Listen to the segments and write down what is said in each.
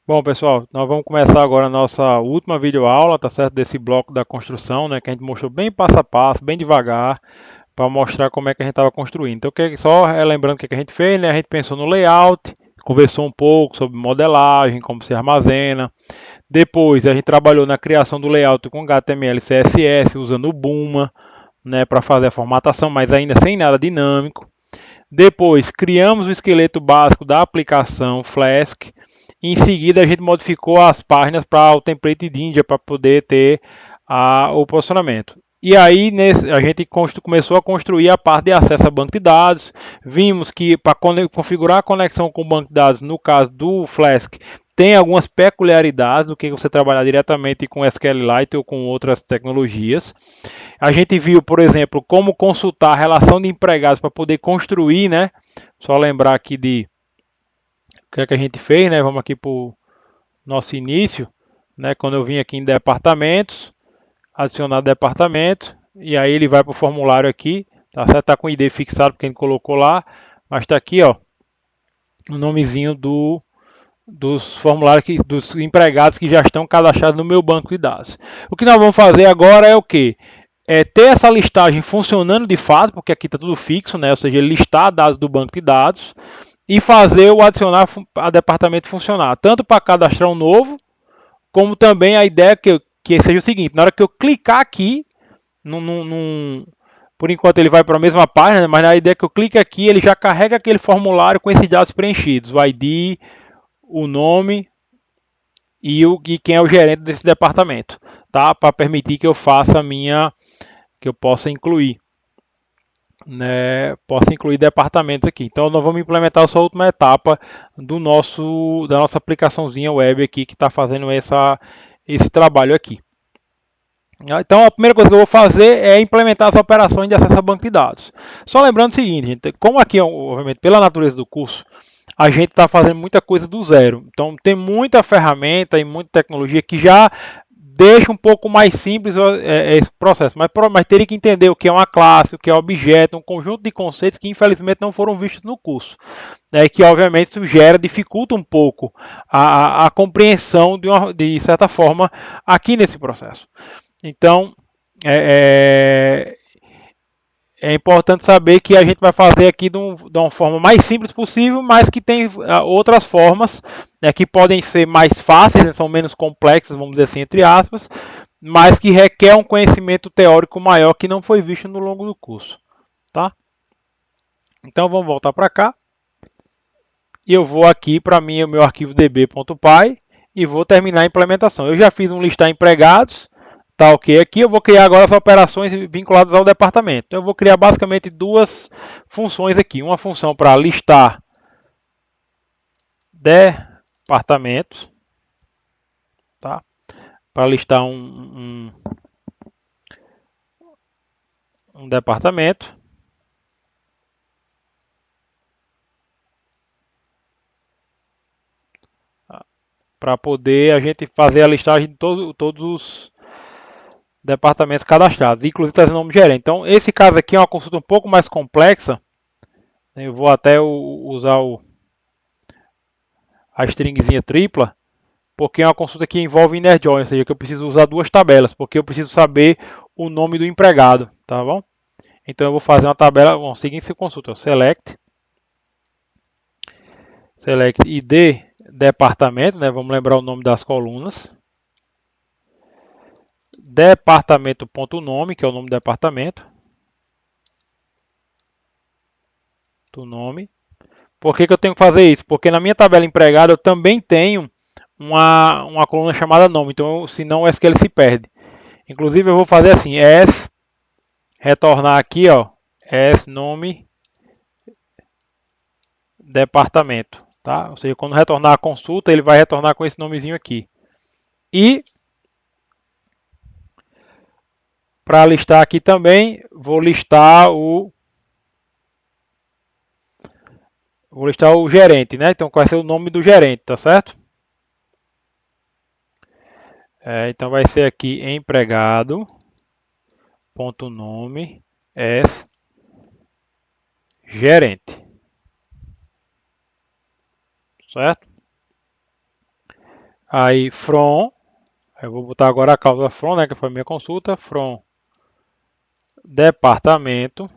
Bom, pessoal, nós vamos começar agora a nossa última videoaula, tá certo? Desse bloco da construção, né? Que a gente mostrou bem passo a passo, bem devagar, para mostrar como é que a gente estava construindo. Então, só lembrando o que a gente fez, né? A gente pensou no layout, conversou um pouco sobre modelagem, como se armazena. Depois, a gente trabalhou na criação do layout com HTML e CSS, usando o Buma, né? Para fazer a formatação, mas ainda sem nada dinâmico. Depois, criamos o esqueleto básico da aplicação Flask. Em seguida, a gente modificou as páginas para o template de India para poder ter o posicionamento. E aí a gente começou a construir a parte de acesso a banco de dados. Vimos que para configurar a conexão com o banco de dados, no caso do Flask, tem algumas peculiaridades do que você trabalhar diretamente com SQLite ou com outras tecnologias. A gente viu, por exemplo, como consultar a relação de empregados para poder construir, né? Só lembrar aqui de o que é que a gente fez, né? Vamos aqui para o nosso início, né? Quando eu vim aqui em departamentos, adicionar departamento, e aí ele vai para o formulário aqui, tá certo? Tá com o ID fixado porque a gente colocou lá, mas está aqui, ó, o nomezinho dos formulários, dos empregados que já estão cadastrados no meu banco de dados. O que nós vamos fazer agora é o que? Ter essa listagem funcionando de fato, porque aqui está tudo fixo, né? Ou seja, listar dados do banco de dados e fazer o adicionar a departamento funcionar, tanto para cadastrar um novo, como também a ideia que seja o seguinte: na hora que eu clicar aqui, por enquanto ele vai para a mesma página, mas na ideia que eu clique aqui, ele já carrega aquele formulário com esses dados preenchidos, o ID, o nome e quem é o gerente desse departamento, tá? Para permitir que eu faça a minha, que eu possa incluir, né, possa incluir departamentos aqui. Então nós vamos implementar essa última etapa da nossa aplicaçãozinha web aqui que está fazendo esse trabalho aqui. Então a primeira coisa que eu vou fazer é implementar as operações de acesso a banco de dados. Só lembrando o seguinte, gente, como aqui, obviamente, pela natureza do curso, a gente está fazendo muita coisa do zero. Então tem muita ferramenta e muita tecnologia que já deixa um pouco mais simples esse processo, mas teria que entender o que é uma classe, o que é objeto, um conjunto de conceitos que infelizmente não foram vistos no curso, né, que obviamente isso dificulta um pouco a compreensão de certa forma aqui nesse processo. Então é, é importante saber que a gente vai fazer aqui de uma forma mais simples possível, mas que tem outras formas, né, que podem ser mais fáceis, né, são menos complexas, vamos dizer assim, entre aspas, mas que requer um conhecimento teórico maior que não foi visto no longo do curso. Tá? Então vamos voltar para cá. E eu vou aqui para o meu arquivo db.py e vou terminar a implementação. Eu já fiz um listar empregados, tá ok aqui. Eu vou criar agora as operações vinculadas ao departamento. Então, eu vou criar basicamente duas funções aqui. Uma função para listar departamentos, tá? Para listar um departamento. Para poder a gente fazer a listagem de todos os departamentos cadastrados, inclusive trazendo o nome gerente. Então, esse caso aqui é uma consulta um pouco mais complexa. Eu vou até usar a stringzinha tripla, porque é uma consulta que envolve inner join, ou seja, que eu preciso usar duas tabelas, porque eu preciso saber o nome do empregado, tá bom? Então eu vou fazer uma tabela, bom, seguinte se consulta, select ID departamento, né? Vamos lembrar o nome das colunas. Departamento.nome, que é o nome do departamento. Do nome. Por que eu tenho que fazer isso? Porque na minha tabela empregada eu também tenho uma coluna chamada nome, então senão o SQL se perde. Inclusive eu vou fazer assim, retornar aqui, ó, nome departamento, tá? Ou seja, quando retornar a consulta, ele vai retornar com esse nomezinho aqui. E para listar aqui também, vou listar o gerente, né? Então vai ser o nome do gerente, tá certo? Então vai ser aqui empregado ponto nome gerente, certo? Aí from, eu vou botar agora a cláusula from, né, que foi a minha consulta, from departamento,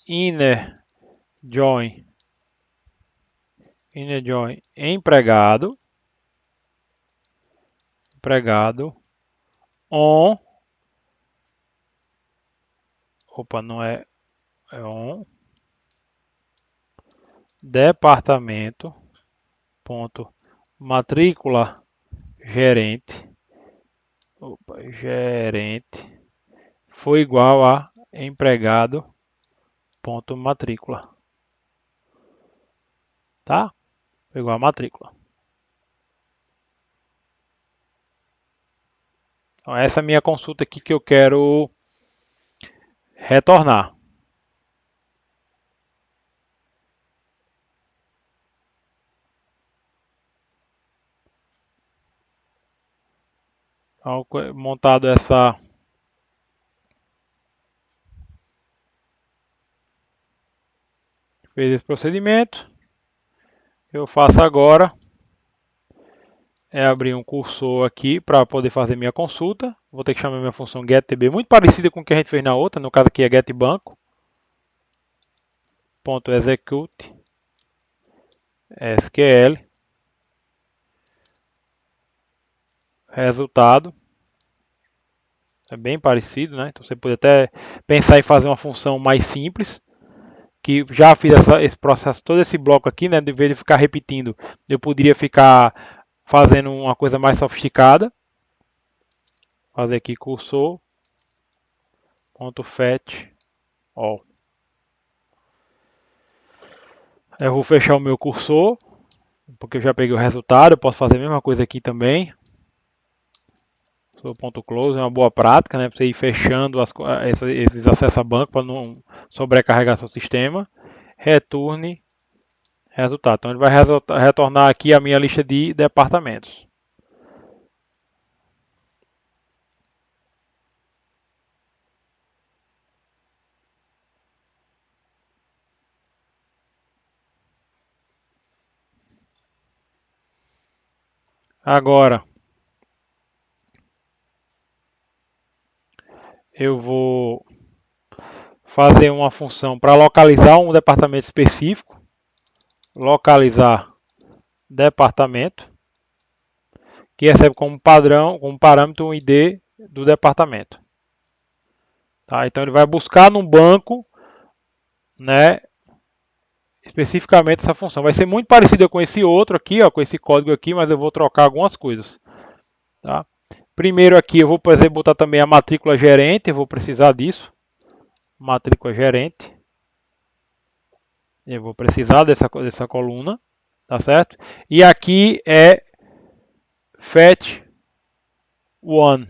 inner join empregado, on, opa, não é, é on, departamento, ponto, matrícula gerente, opa, gerente, foi igual a empregado, ponto, matrícula, tá? Foi igual a matrícula. Então, essa é a minha consulta aqui que eu quero retornar. Então, montado fez esse procedimento, eu faço agora é abrir um cursor aqui para poder fazer minha consulta. Vou ter que chamar minha função getDB, muito parecida com o que a gente fez na outra, no caso aqui é getBanco. .execute SQL resultado. É bem parecido, né? Então você pode até pensar em fazer uma função mais simples, que já fiz esse processo, todo esse bloco aqui, né? De vez de ficar repetindo, eu poderia ficar fazendo uma coisa mais sofisticada. Fazer aqui cursor.fetch all. Eu vou fechar o meu cursor, porque eu já peguei o resultado. Eu posso fazer a mesma coisa aqui também. Cursor.close é uma boa prática, né? Para você ir fechando esses acessos a banco para não sobrecarregar seu sistema. Returne resultado. Então ele vai retornar aqui a minha lista de departamentos. Agora eu vou fazer uma função para localizar um departamento específico. Localizar departamento, que recebe como padrão, como parâmetro o ID do departamento. Tá? Então ele vai buscar num banco, né, especificamente essa função. Vai ser muito parecida com esse outro aqui, ó, com esse código aqui, mas eu vou trocar algumas coisas. Tá? Primeiro aqui eu vou, por exemplo, botar também a matrícula gerente, eu vou precisar disso. Matrícula gerente. Eu vou precisar dessa coluna, tá certo? E aqui é fetch one,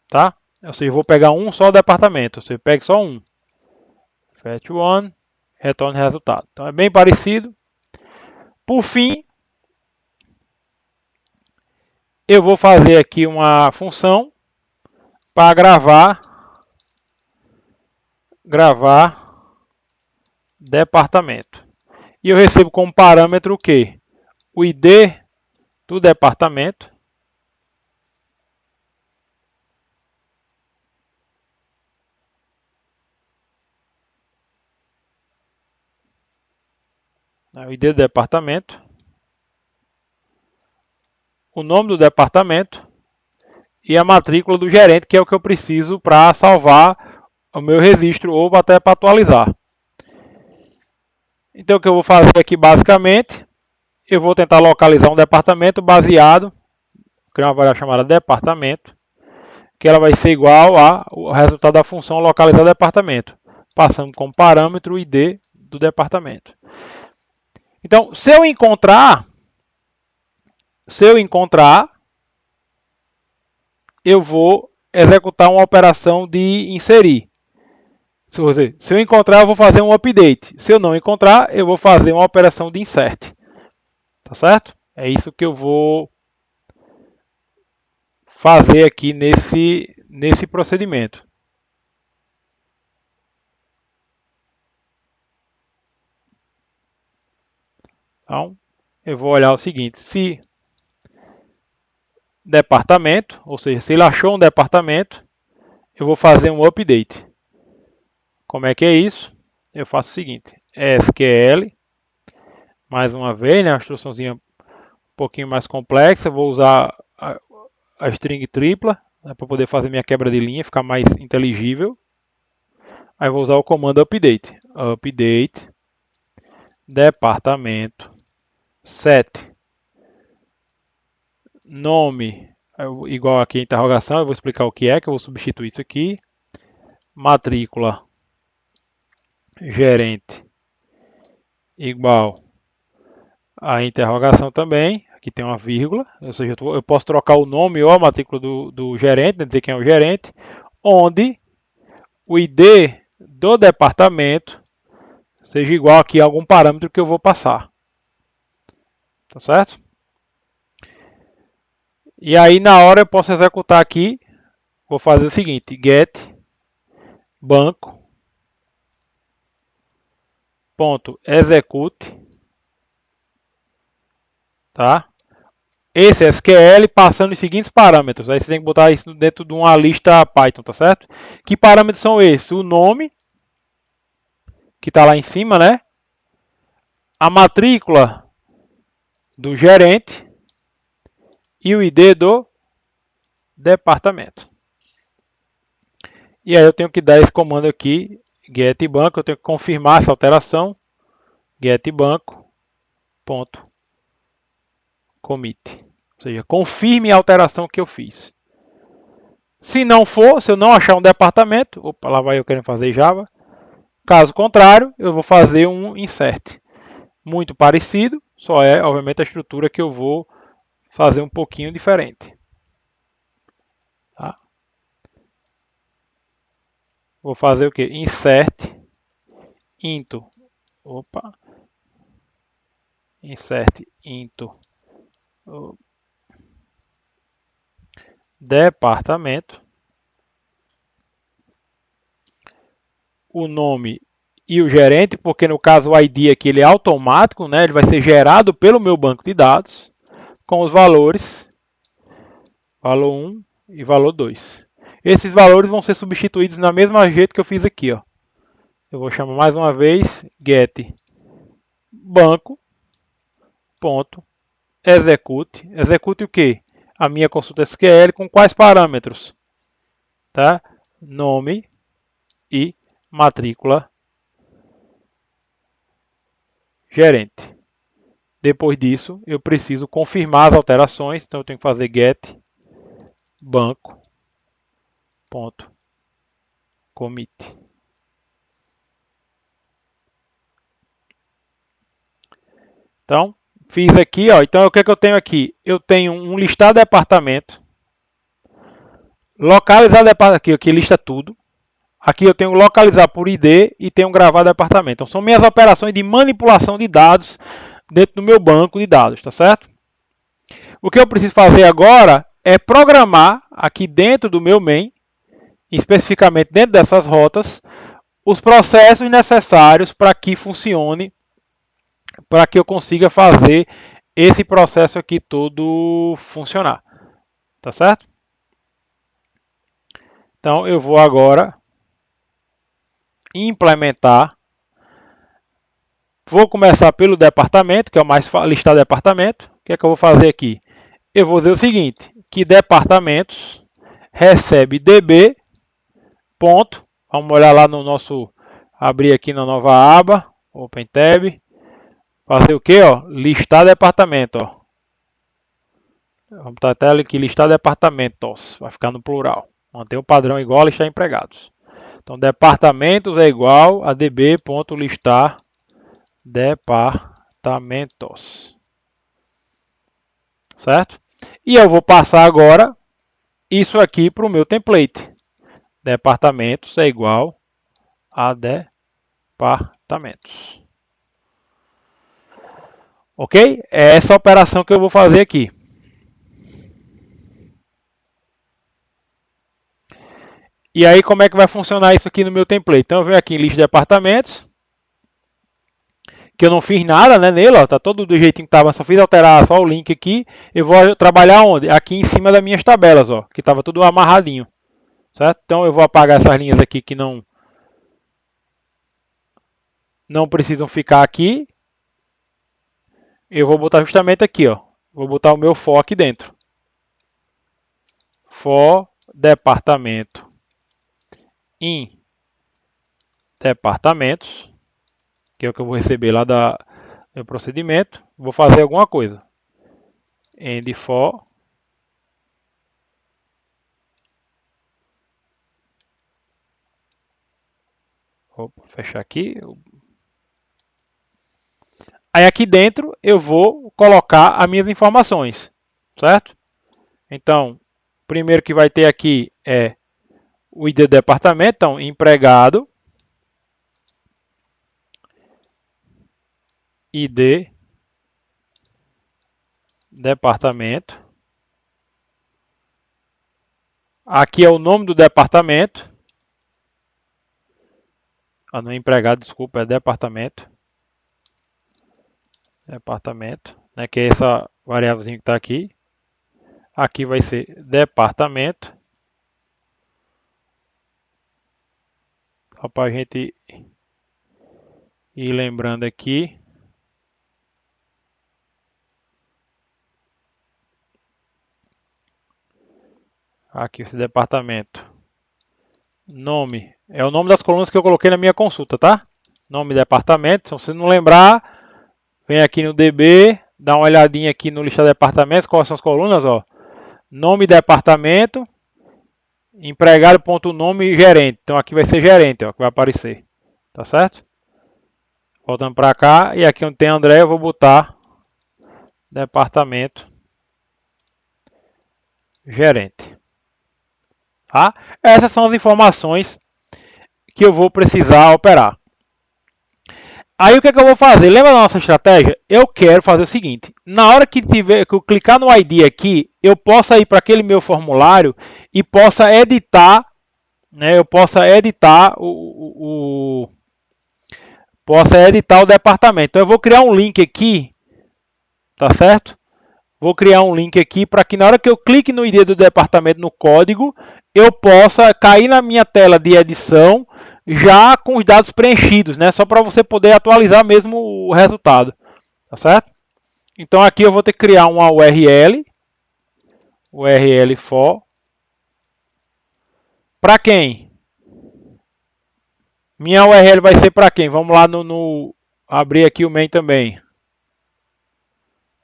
tá? Ou seja, eu vou pegar um só departamento, ou seja, eu pego só um. Fetch one, retorne resultado. Então é bem parecido. Por fim, eu vou fazer aqui uma função para gravar departamento. E eu recebo como parâmetro o quê? O ID do departamento. O ID do departamento. O nome do departamento. E a matrícula do gerente, que é o que eu preciso para salvar o meu registro ou até para atualizar. Então o que eu vou fazer aqui basicamente, eu vou tentar localizar um departamento baseado, criar uma variável chamada departamento, que ela vai ser igual ao resultado da função localizar departamento, passando como parâmetro o ID do departamento. Então, se eu encontrar, eu vou executar uma operação de inserir. Se eu encontrar, eu vou fazer um update. Se eu não encontrar, eu vou fazer uma operação de insert. Tá certo? É isso que eu vou fazer aqui nesse procedimento. Então, eu vou olhar o seguinte: se departamento, ou seja, se ele achou um departamento, eu vou fazer um update. Como é que é isso? Eu faço o seguinte, SQL, mais uma vez, né, uma instruçãozinha um pouquinho mais complexa, vou usar a string tripla, né, para poder fazer minha quebra de linha, ficar mais inteligível. Aí vou usar o comando update, update, departamento, set, nome, igual aqui a interrogação, eu vou explicar o que é, que eu vou substituir isso aqui, matrícula, gerente, igual a interrogação também, aqui tem uma vírgula, ou seja, eu posso trocar o nome ou a matrícula do gerente, né, dizer quem é o gerente, onde o ID do departamento seja igual aqui a algum parâmetro que eu vou passar. Tá certo? E aí na hora eu posso executar aqui, vou fazer o seguinte, get banco ponto execute, tá? Esse SQL passando os seguintes parâmetros. Aí você tem que botar isso dentro de uma lista Python, tá certo? Que parâmetros são esses? O nome, que está lá em cima, né? A matrícula do gerente e o ID do departamento. E aí eu tenho que dar esse comando aqui, get banco, eu tenho que confirmar essa alteração, get banco ponto commit. Ou seja, confirme a alteração que eu fiz. Se não for, se eu não achar um departamento, opa, lá vai eu querendo fazer Java. Caso contrário, eu vou fazer um insert. Muito parecido, só é, obviamente, a estrutura que eu vou fazer um pouquinho diferente. Tá? Vou fazer o que? Insert into. Opa. Insert into departamento. O nome e o gerente, porque no caso o ID aqui ele é automático, né? Ele vai ser gerado pelo meu banco de dados com os valores, valor 1 e valor 2. Esses valores vão ser substituídos na mesma jeito que eu fiz aqui, ó. Eu vou chamar mais uma vez get banco ponto execute. Execute o que? A minha consulta SQL com quais parâmetros? Tá? Nome e matrícula gerente. Depois disso, eu preciso confirmar as alterações, então eu tenho que fazer get banco ponto commit. Então, fiz aqui, ó. Então, o que é que eu tenho aqui? Eu tenho um listado de departamento, localizar departamento, aqui lista tudo. Aqui eu tenho localizar por ID e tenho gravar departamento. Então, são minhas operações de manipulação de dados dentro do meu banco de dados, tá certo? O que eu preciso fazer agora é programar aqui dentro do meu main, especificamente dentro dessas rotas, os processos necessários para que funcione, para que eu consiga fazer esse processo aqui todo funcionar. Tá certo? Então eu vou agora implementar. Vou começar pelo departamento, que é o mais listado departamento. O que é que eu vou fazer aqui? Eu vou dizer o seguinte, que departamentos recebe db ponto, vamos olhar lá no nosso, abrir aqui na nova aba, Open Tab, fazer o que? Listar departamento. Ó. Vamos botar até aqui, listar departamentos, vai ficar no plural. Manter o padrão igual a listar empregados. Então, departamentos é igual a db.listar departamentos. Certo? E eu vou passar agora isso aqui para o meu template. Departamentos é igual a departamentos. Ok? É essa operação que eu vou fazer aqui. E aí, como é que vai funcionar isso aqui no meu template? Então, eu venho aqui em lista de departamentos, que eu não fiz nada, né, nele, ó, tá todo do jeitinho que tava, só fiz alterar só o link aqui. Eu vou trabalhar onde? Aqui em cima das minhas tabelas, ó, que tava tudo amarradinho, certo? Então eu vou apagar essas linhas aqui que não precisam ficar aqui. Eu vou botar justamente aqui, ó. Vou botar o meu for aqui dentro. For departamento em departamentos, que é o que eu vou receber lá do procedimento. Vou fazer alguma coisa. End for. Vou fechar aqui. Aí aqui dentro eu vou colocar as minhas informações, certo? Então, o primeiro que vai ter aqui é o ID do departamento, então empregado, ID, departamento. Aqui é o nome do departamento. Ah, não é empregado, desculpa, é departamento. Departamento, né, que é essa variávelzinha que está aqui. Aqui vai ser departamento. Só para a gente ir lembrando aqui. Aqui esse departamento. Nome. É o nome das colunas que eu coloquei na minha consulta, tá? Nome departamento. Se você não lembrar, vem aqui no DB, dá uma olhadinha aqui no lista de departamentos, quais são as colunas, ó. Nome departamento, empregado.nome e gerente. Então aqui vai ser gerente, ó, que vai aparecer. Tá certo? Voltando para cá, e aqui onde tem André, eu vou botar departamento gerente. Tá? Essas são as informações que eu vou precisar operar. Aí o que, é que eu vou fazer? Lembra da nossa estratégia? Eu quero fazer o seguinte: na hora que eu clicar no ID aqui, eu possa ir para aquele meu formulário e possa editar, né? Eu possa editar possa editar o departamento. Então eu vou criar um link aqui, tá certo? Vou criar um link aqui para que na hora que eu clique no ID do departamento no código, eu possa cair na minha tela de edição já com os dados preenchidos, né? Só para você poder atualizar mesmo o resultado, tá certo? Então aqui eu vou ter que criar uma URL for. Para quem? Minha URL vai ser para quem? Vamos lá abrir aqui o main também,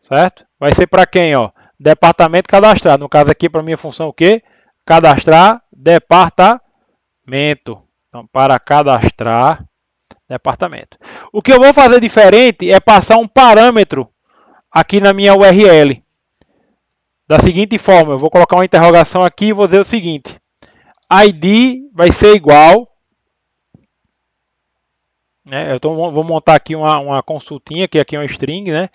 certo? Vai ser para quem, ó? Departamento cadastrar. No caso aqui para minha função o quê? Cadastrar departamento. Então, para cadastrar departamento. O que eu vou fazer diferente é passar um parâmetro aqui na minha URL. Da seguinte forma, eu vou colocar uma interrogação aqui e vou dizer o seguinte: ID vai ser igual, né? Vou montar aqui uma consultinha, que aqui é uma string, né?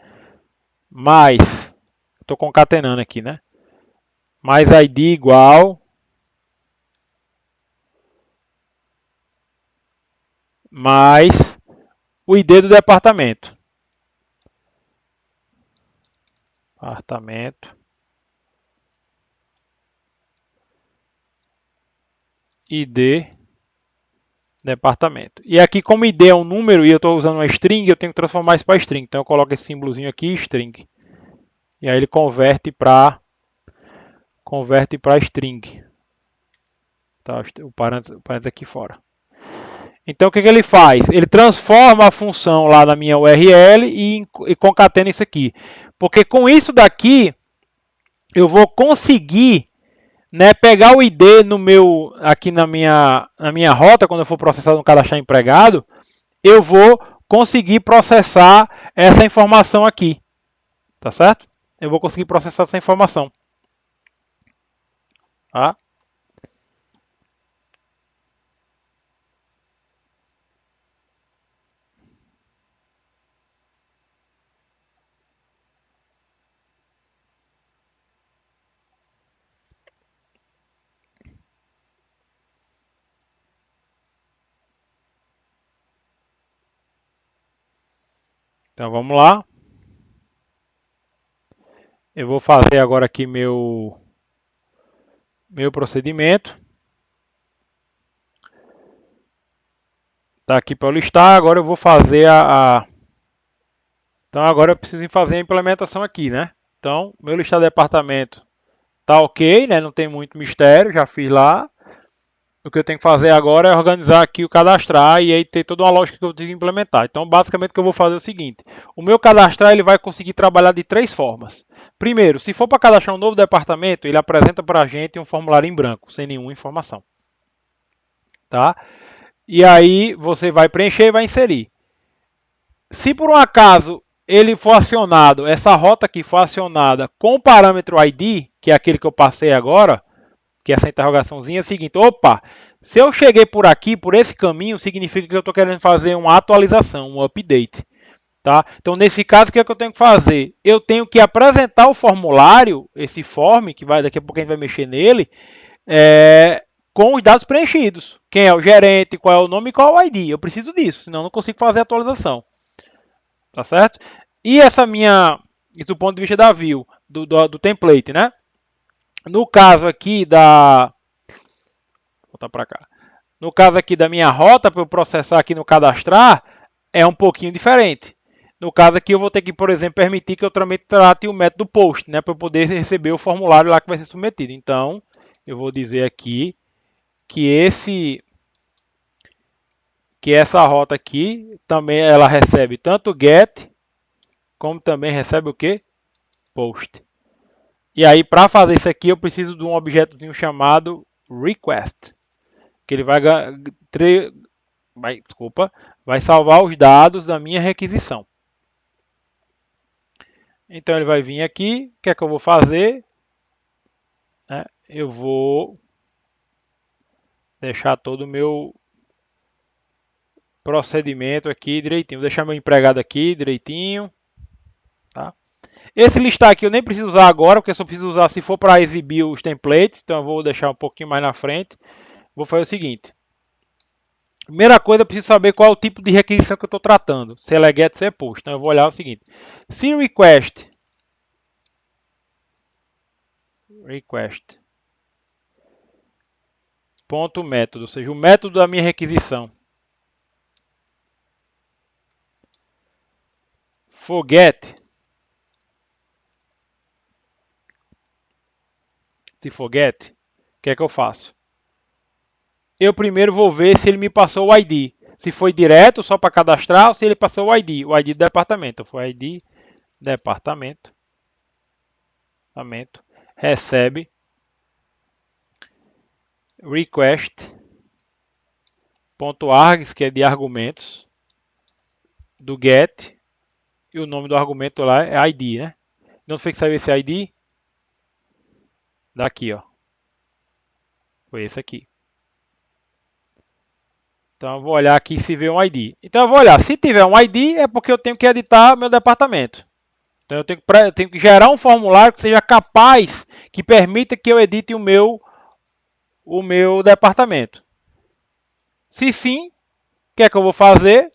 Mais, estou concatenando aqui, né? Mais ID igual, mais o ID do departamento. Departamento. ID departamento. E aqui, como ID é um número e eu estou usando uma string, eu tenho que transformar isso para string. Então eu coloco esse símbolozinho aqui, string. E aí ele converte para string. Tá, o parênteses aqui fora. Então o que, que ele faz? Ele transforma a função lá na minha URL e concatena isso aqui. Porque com isso daqui eu vou conseguir, né, pegar o ID no meu aqui na minha rota quando eu for processar no cadastrar empregado, eu vou conseguir processar essa informação aqui, tá certo? Eu vou conseguir processar essa informação, tá? Então vamos lá. Eu vou fazer agora aqui meu procedimento. Está aqui para eu listar. Agora eu vou fazer Então agora eu preciso fazer a implementação aqui, né? Então, meu listar de departamento tá ok, né? Não tem muito mistério, já fiz lá. O que eu tenho que fazer agora é organizar aqui o cadastrar e aí ter toda uma lógica que eu tenho que implementar. Então, basicamente, o que eu vou fazer é o seguinte: o meu cadastrar ele vai conseguir trabalhar de três formas. Primeiro, se for para cadastrar um novo departamento, ele apresenta para a gente um formulário em branco, sem nenhuma informação, tá? E aí você vai preencher e vai inserir. Se por um acaso ele for acionado, essa rota aqui for acionada com o parâmetro ID, que é aquele que eu passei agora, que é essa interrogaçãozinha, é o seguinte: opa, se eu cheguei por aqui, por esse caminho, significa que eu estou querendo fazer uma atualização, um update. Tá? Então, nesse caso, o que é que eu tenho que fazer? Eu tenho que apresentar o formulário, esse form, que vai daqui a pouco a gente vai mexer nele, com os dados preenchidos. Quem é o gerente, qual é o nome e qual é o ID. Eu preciso disso, senão eu não consigo fazer a atualização. Tá certo? E essa isso do ponto de vista da view, do template, né? No caso aqui da... Vou voltar para cá. No caso aqui da minha rota, para eu processar aqui no cadastrar, é um pouquinho diferente. No caso aqui, eu vou ter que, por exemplo, permitir que eu também trate o método post, né, para eu poder receber o formulário lá que vai ser submetido. Então, eu vou dizer aqui que essa rota aqui também ela recebe tanto get como também recebe o que? Post. E aí, para fazer isso aqui, eu preciso de um objetozinho chamado request, que ele vai salvar os dados da minha requisição. Então ele vai vir aqui, o que é que eu vou fazer? Eu vou deixar todo o meu procedimento aqui direitinho. Vou deixar meu empregado aqui direitinho. Tá? Esse listar aqui eu nem preciso usar agora, porque eu só preciso usar se for para exibir os templates. Então eu vou deixar um pouquinho mais na frente. Vou fazer o seguinte. Primeira coisa, eu preciso saber qual é o tipo de requisição que eu estou tratando. Se ela é get, se é post. Então eu vou olhar o seguinte. Se request ponto método, ou seja, o método da minha requisição, forget, se forget, o que é que eu faço? Eu primeiro vou ver se ele me passou o ID. Se foi direto, só para cadastrar, ou se ele passou o ID do departamento. Foi ID, departamento, recebe, request.args, que é de argumentos, do get, e o nome do argumento lá é ID, né? Não foi que saiu esse ID? Daqui, ó. Foi esse aqui. Então eu vou olhar aqui se vê um ID. Então eu vou olhar, se tiver um ID é porque eu tenho que editar meu departamento. Então eu tenho que gerar um formulário que seja capaz, que permita que eu edite o meu departamento. Se sim, o que é que eu vou fazer?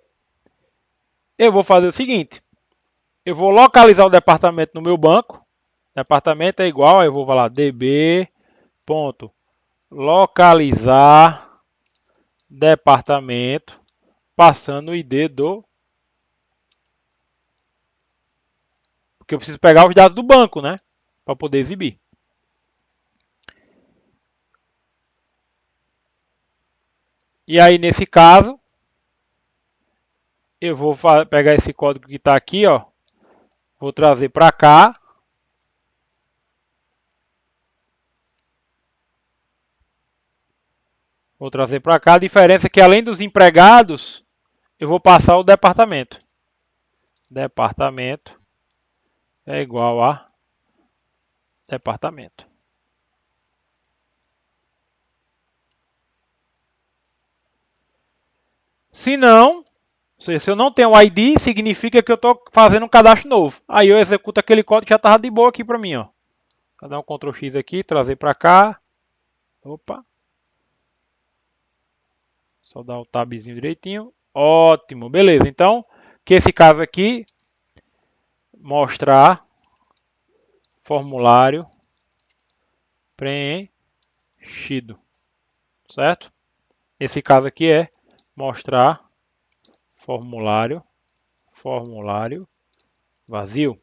Eu vou fazer o seguinte, eu vou localizar o departamento no meu banco. Departamento é igual, aí eu vou falar db.localizar departamento, passando o ID porque eu preciso pegar os dados do banco, né? Para poder exibir. E aí, nesse caso, eu vou pegar esse código que está aqui, ó. Vou trazer para cá. Vou trazer para cá. A diferença é que além dos empregados, eu vou passar o departamento. Departamento é igual a departamento. Se não, se eu não tenho ID, significa que eu estou fazendo um cadastro novo. Aí eu executo aquele código que já estava de boa aqui para mim, ó. Vou dar um Ctrl X aqui, trazer para cá. Opa. Só dar o tabzinho direitinho. Ótimo, beleza. Então, que esse caso aqui, mostrar formulário preenchido, certo? Esse caso aqui é mostrar formulário vazio.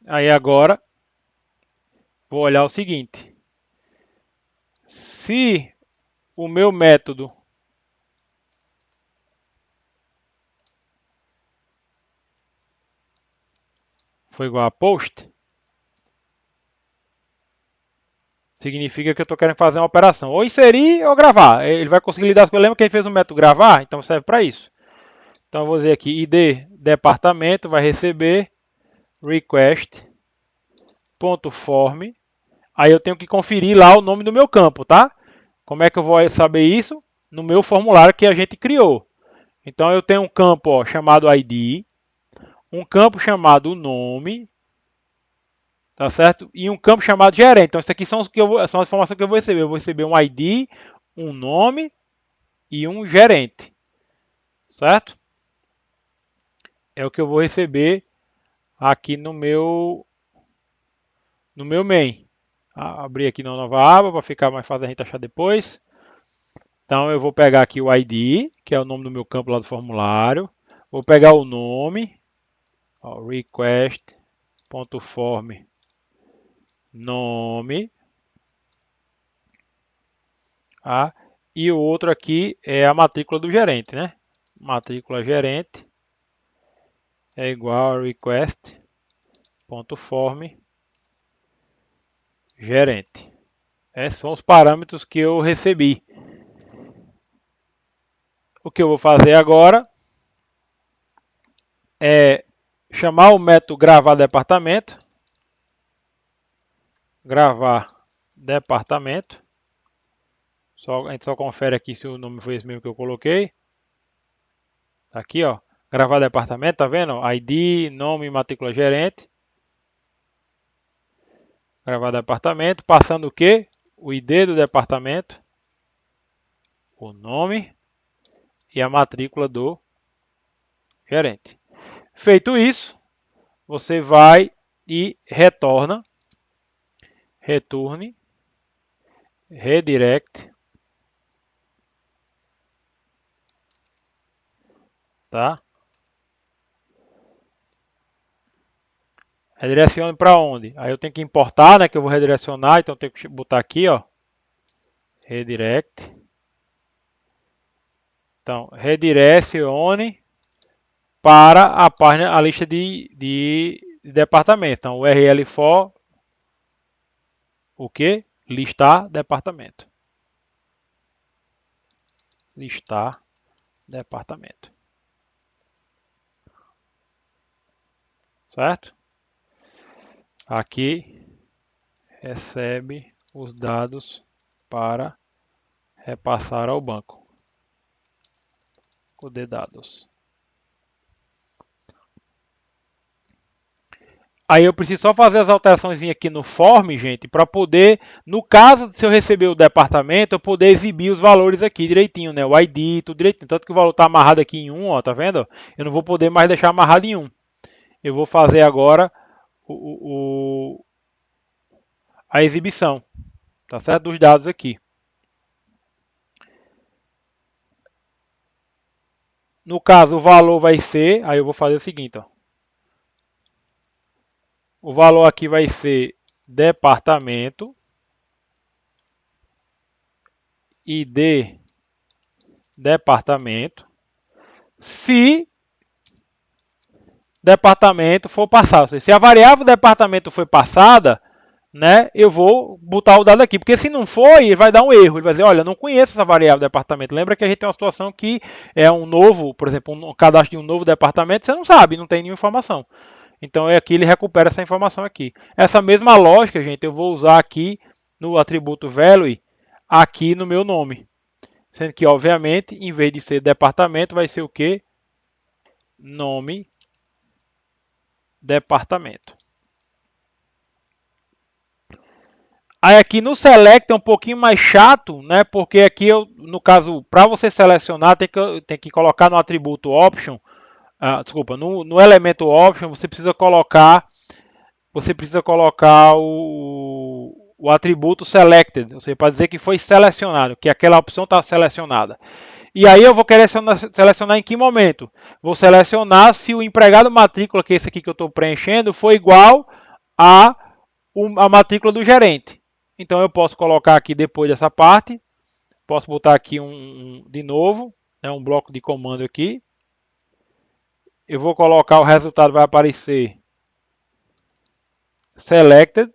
Aí agora vou olhar o seguinte: se o meu método foi igual a post, significa que eu estou querendo fazer uma operação, ou inserir ou gravar. Ele vai conseguir lidar com o lembra que ele fez o método gravar, então serve para isso. Então eu vou dizer aqui id departamento vai receber request.form. Aí eu tenho que conferir lá o nome do meu campo, tá? Como é que eu vou saber isso? No meu formulário que a gente criou. Então eu tenho um campo ó, chamado ID, um campo chamado nome, tá certo? E um campo chamado gerente. Então isso aqui são, são as informações que eu vou receber. Eu vou receber um ID, um nome e um gerente, certo? É o que eu vou receber aqui no meu main. Abrir aqui uma nova aba para ficar mais fácil a gente achar depois. Então eu vou pegar aqui o ID, que é o nome do meu campo lá do formulário. Vou pegar o nome, request.form nome. E o outro aqui é a matrícula do gerente, né? Matrícula gerente é igual a request.form gerente. Esses são os parâmetros que eu recebi. O que eu vou fazer agora é chamar o método gravar departamento. Gravar departamento. A gente só confere aqui se o nome foi esse mesmo que eu coloquei. Aqui, ó. Gravar departamento, tá vendo? ID, nome, matrícula gerente. Gravar departamento. Passando o quê? O ID do departamento. O nome. E a matrícula do gerente. Feito isso, você vai e retorna. Returne. Redirect. Tá? Redirecione para onde? Aí eu tenho que importar, né? Que eu vou redirecionar, então eu tenho que botar aqui, ó. Redirect. Então, redirecione para a página, a lista de departamentos. Então, URL for o que? Listar departamento. Listar departamento. Certo? Aqui recebe os dados para repassar ao banco. O de dados. Aí eu preciso só fazer as alterações aqui no form, gente, para poder, no caso, se eu receber o departamento, eu poder exibir os valores aqui direitinho, né? O ID, tudo direitinho. Tanto que o valor está amarrado aqui em 1, ó, tá vendo? Eu não vou poder mais deixar amarrado em 1. Eu vou fazer agora a exibição, tá certo? Dos dados aqui. No caso, o valor vai ser, aí eu vou fazer o seguinte, ó. O valor aqui vai ser departamento, ID departamento, se departamento for passado. Se a variável departamento foi passada, né, eu vou botar o dado aqui. Porque se não for, ele vai dar um erro. Ele vai dizer, olha, eu não conheço essa variável departamento. Lembra que a gente tem uma situação que é um novo, por exemplo, um cadastro de um novo departamento, você não sabe, não tem nenhuma informação. Então aqui ele recupera essa informação aqui. Essa mesma lógica, gente, eu vou usar aqui no atributo value, aqui no meu nome. Sendo que, obviamente, em vez de ser departamento, vai ser o quê? Nome departamento. Aí aqui no Select é um pouquinho mais chato, né? Porque aqui eu, no caso, para você selecionar, tem que colocar no atributo Option, desculpa, no elemento Option, você precisa colocar o atributo Selected, ou seja, para dizer que foi selecionado, que aquela opção está selecionada. E aí eu vou querer selecionar em que momento? Vou selecionar se o empregado matrícula, que é esse aqui que eu estou preenchendo, for igual a matrícula do gerente. Então eu posso colocar aqui depois dessa parte, posso botar aqui de novo, né, um bloco de comando aqui. Eu vou colocar o resultado, vai aparecer selected.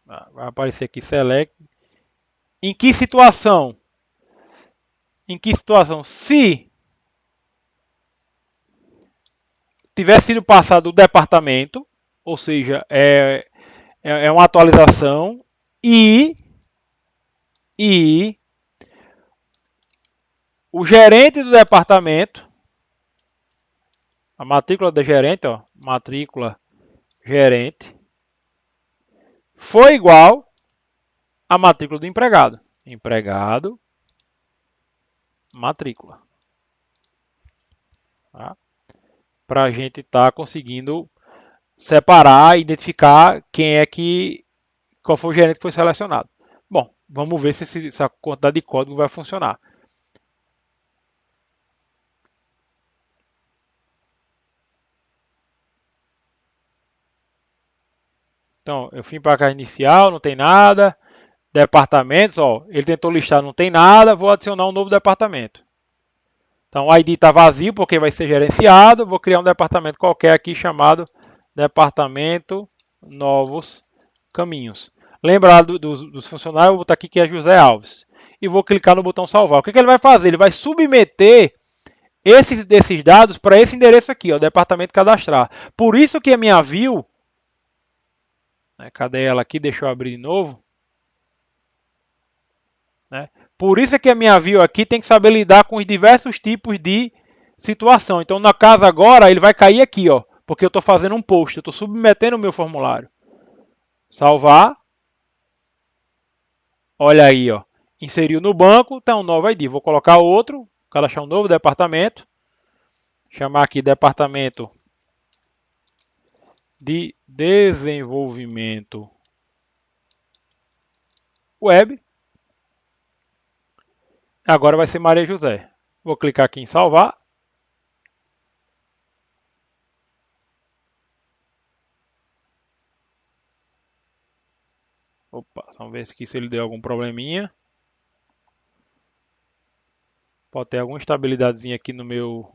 Vai aparecer aqui select. Em que situação? Em que situação? Se tiver sido passado o departamento, ou seja, é uma atualização e o gerente do departamento, a matrícula da gerente, ó, matrícula gerente, foi igual à matrícula do empregado. Empregado, matrícula. Tá? Para a gente estar conseguindo separar, identificar qual foi o gerente que foi selecionado. Bom, vamos ver se essa quantidade de código vai funcionar. Então, eu fui para a caixa inicial, não tem nada. Departamentos, ó, ele tentou listar, não tem nada, vou adicionar um novo departamento. Então, o ID está vazio porque vai ser gerenciado. Vou criar um departamento qualquer aqui chamado Departamento Novos Caminhos. Lembrar dos funcionários, eu vou botar aqui que é José Alves. E vou clicar no botão salvar. O que ele vai fazer? Ele vai submeter desses dados para esse endereço aqui, ó, Departamento Cadastrar. Por isso que a minha view, né, cadê ela aqui? Deixa eu abrir de novo. Né? Por isso que a minha view aqui tem que saber lidar com os diversos tipos de situação. Então, na casa agora, ele vai cair aqui, ó, porque eu estou fazendo um post, eu estou submetendo o meu formulário. Salvar. Olha aí, ó. Inseriu no banco, tem um novo ID. Vou colocar outro, cadastrar um novo departamento. Chamar aqui Departamento de Desenvolvimento Web. Agora vai ser Maria José. Vou clicar aqui em salvar. Opa, vamos ver se ele deu algum probleminha. Pode ter alguma estabilidadezinha aqui no meu.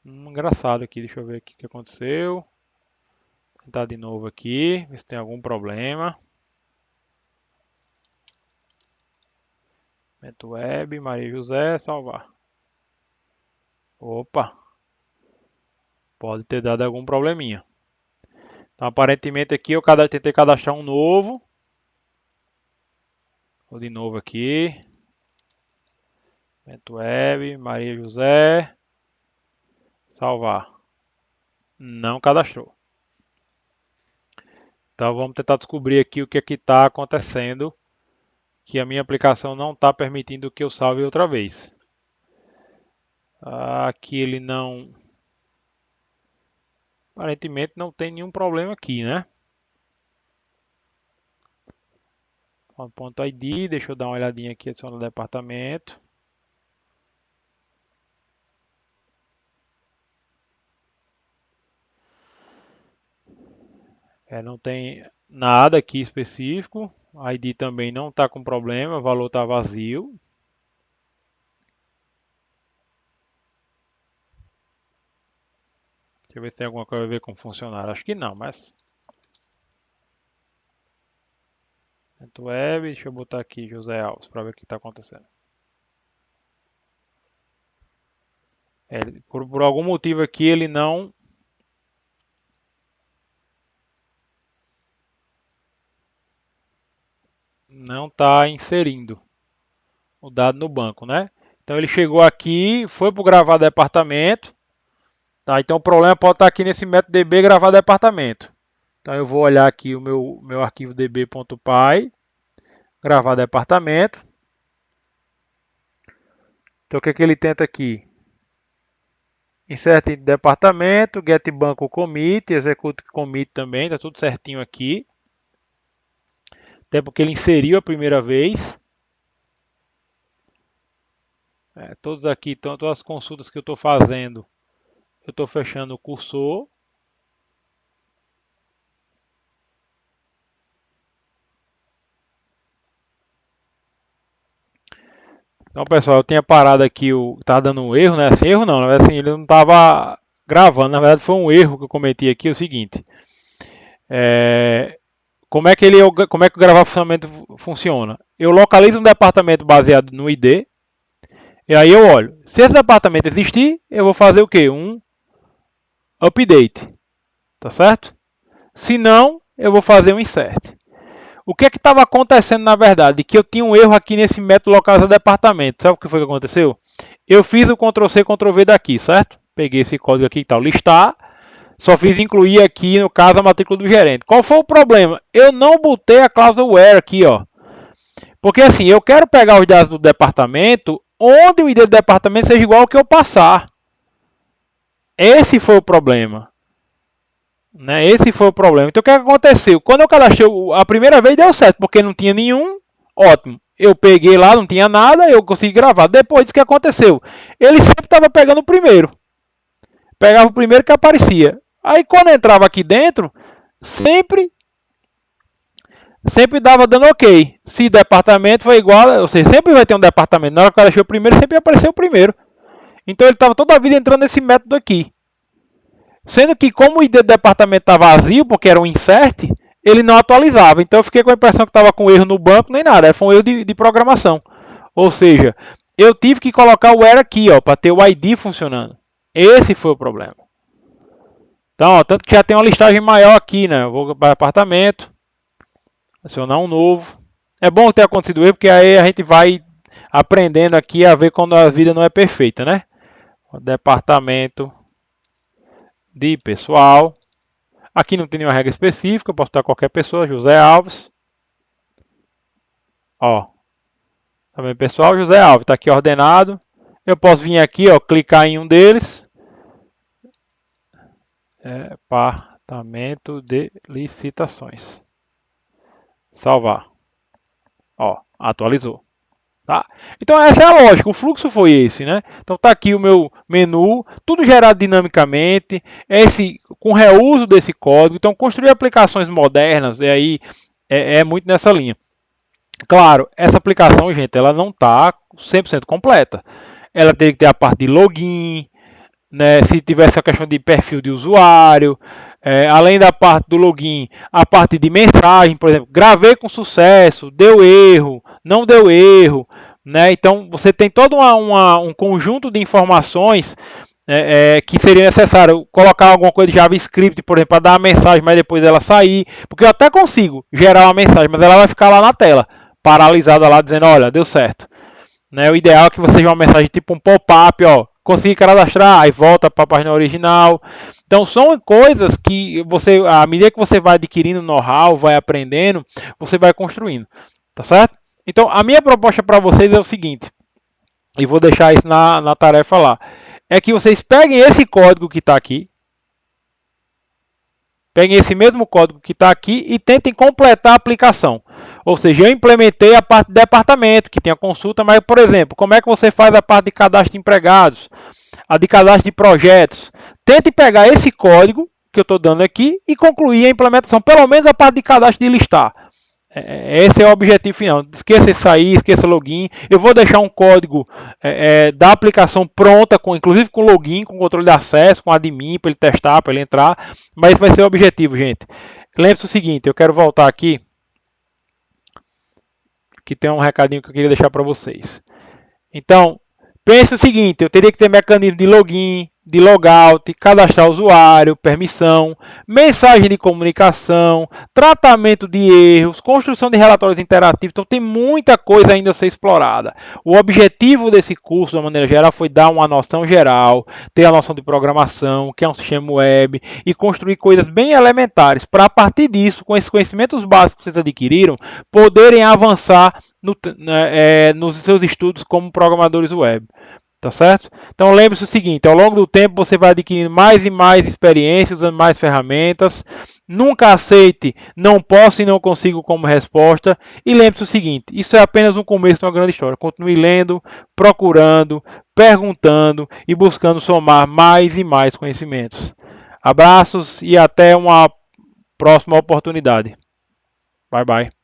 Engraçado aqui, deixa eu ver aqui o que aconteceu. Vou tentar de novo aqui, ver se tem algum problema. Evento web, Maria José, salvar. Opa, pode ter dado algum probleminha. Então, aparentemente aqui eu tentei cadastrar um novo. Vou de novo aqui. Evento web, Maria José, salvar. Não cadastrou. Então vamos tentar descobrir aqui o que está acontecendo, que a minha aplicação não está permitindo que eu salve outra vez. Aqui ele não... Aparentemente não tem nenhum problema aqui, né? Ponto .id, deixa eu dar uma olhadinha aqui só no departamento. Não tem nada aqui específico. ID também não está com problema, o valor está vazio. Deixa eu ver se tem alguma coisa a ver com funcionário. Acho que não, mas... Web, deixa eu botar aqui José Alves para ver o que está acontecendo. Por algum motivo aqui ele não... não está inserindo o dado no banco, né? Então ele chegou aqui, foi para o gravar departamento, tá? Então o problema pode estar aqui nesse método db gravar departamento. Então eu vou olhar aqui o meu arquivo db.py, gravar departamento. Então o que é que ele tenta aqui? Insert em departamento, get banco commit, execute commit também, tá tudo certinho aqui. Até porque ele inseriu a primeira vez. Todos aqui, todas as consultas que eu estou fazendo, eu estou fechando o cursor. Então, pessoal, eu tinha parado aqui, tá dando um erro, né? Assim, erro não, na verdade, assim, ele não estava gravando. Na verdade, foi um erro que eu cometi aqui, é o seguinte. Como é que o gravar funcionamento funciona? Eu localizo um departamento baseado no ID, e aí eu olho. Se esse departamento existir, eu vou fazer o quê? Um update, tá certo? Se não, eu vou fazer um insert. O que é que estava acontecendo na verdade? Que eu tinha um erro aqui nesse método localizar departamento. Sabe o que foi que aconteceu? Eu fiz o Ctrl+C, Ctrl+V daqui, certo? Peguei esse código aqui que está listar. Só fiz incluir aqui, no caso, a matrícula do gerente. Qual foi o problema? Eu não botei a cláusula where aqui, ó. Porque assim, eu quero pegar os dados do departamento onde o ID do departamento seja igual ao que eu passar. Esse foi o problema. Né? Esse foi o problema. Então o que aconteceu? Quando eu cadastrei a primeira vez deu certo, porque não tinha nenhum, ótimo. Eu peguei lá, não tinha nada, eu consegui gravar. Depois disso que aconteceu? Ele sempre estava pegando o primeiro. Pegava o primeiro que aparecia. Aí quando entrava aqui dentro, sempre dava dando ok. Se departamento foi igual, ou seja, sempre vai ter um departamento. Na hora que eu cadastrei o primeiro, sempre apareceu o primeiro. Então ele estava toda a vida entrando nesse método aqui. Sendo que como o ID do departamento está vazio, porque era um insert, ele não atualizava. Então eu fiquei com a impressão que estava com erro no banco, nem nada. Foi um erro de programação. Ou seja, eu tive que colocar o where aqui, para ter o ID funcionando. Esse foi o problema. Então, tanto que já tem uma listagem maior aqui, né? Eu vou para apartamento, adicionar um novo. É bom ter acontecido erro, porque aí a gente vai aprendendo aqui a ver quando a vida não é perfeita, né? Departamento de pessoal. Aqui não tem nenhuma regra específica, eu posso botar qualquer pessoa, José Alves. Ó, tá vendo, pessoal? José Alves, está aqui ordenado. Eu posso vir aqui, ó, clicar em um deles. Departamento de licitações. Salvar. Ó, atualizou. Tá? Então essa é a lógica, o fluxo foi esse, né? Então tá aqui o meu menu, tudo gerado dinamicamente, com reuso desse código. Então construir aplicações modernas é muito nessa linha. Claro, essa aplicação, gente, ela não está 100% completa. Ela teria que ter a parte de login, né, se tivesse a questão de perfil de usuário, além da parte do login, a parte de mensagem, por exemplo, gravei com sucesso, deu erro, não deu erro, né? Então você tem todo um conjunto de informações que seria necessário colocar alguma coisa de JavaScript, por exemplo, para dar a mensagem, mas depois ela sair, porque eu até consigo gerar uma mensagem, mas ela vai ficar lá na tela, paralisada lá, dizendo, olha, deu certo. Né? O ideal é que você veja uma mensagem tipo um pop-up, ó, consegui cadastrar, aí volta para a página original. Então são coisas que você, à medida que você vai adquirindo know-how, vai aprendendo, você vai construindo, tá certo? Então a minha proposta para vocês é o seguinte, e vou deixar isso na tarefa lá, é que vocês peguem esse código que está aqui, peguem esse mesmo código que está aqui e tentem completar a aplicação. Ou seja, eu implementei a parte de departamento, que tem a consulta, mas, por exemplo, como é que você faz a parte de cadastro de empregados, a de cadastro de projetos? Tente pegar esse código que eu estou dando aqui e concluir a implementação, pelo menos a parte de cadastro de listar. Esse é o objetivo final. Esqueça isso aí, esqueça login. Eu vou deixar um código da aplicação pronta, inclusive com login, com controle de acesso, com admin, para ele testar, para ele entrar. Mas esse vai ser o objetivo, gente. Lembre-se o seguinte, eu quero voltar aqui, que tem um recadinho que eu queria deixar para vocês. Então, pense o seguinte, eu teria que ter mecanismo de login, de logout, cadastrar usuário, permissão, mensagem de comunicação, tratamento de erros, construção de relatórios interativos. Então tem muita coisa ainda a ser explorada. O objetivo desse curso, de uma maneira geral, foi dar uma noção geral, ter a noção de programação, o que é um sistema web, e construir coisas bem elementares, para a partir disso, com esses conhecimentos básicos que vocês adquiriram, poderem avançar nos seus estudos como programadores web. Tá certo? Então lembre-se o seguinte, ao longo do tempo você vai adquirindo mais e mais experiência, usando mais ferramentas. Nunca aceite não posso e não consigo como resposta. E lembre-se o seguinte, isso é apenas um começo de uma grande história. Continue lendo, procurando, perguntando e buscando somar mais e mais conhecimentos. Abraços e até uma próxima oportunidade. Bye bye.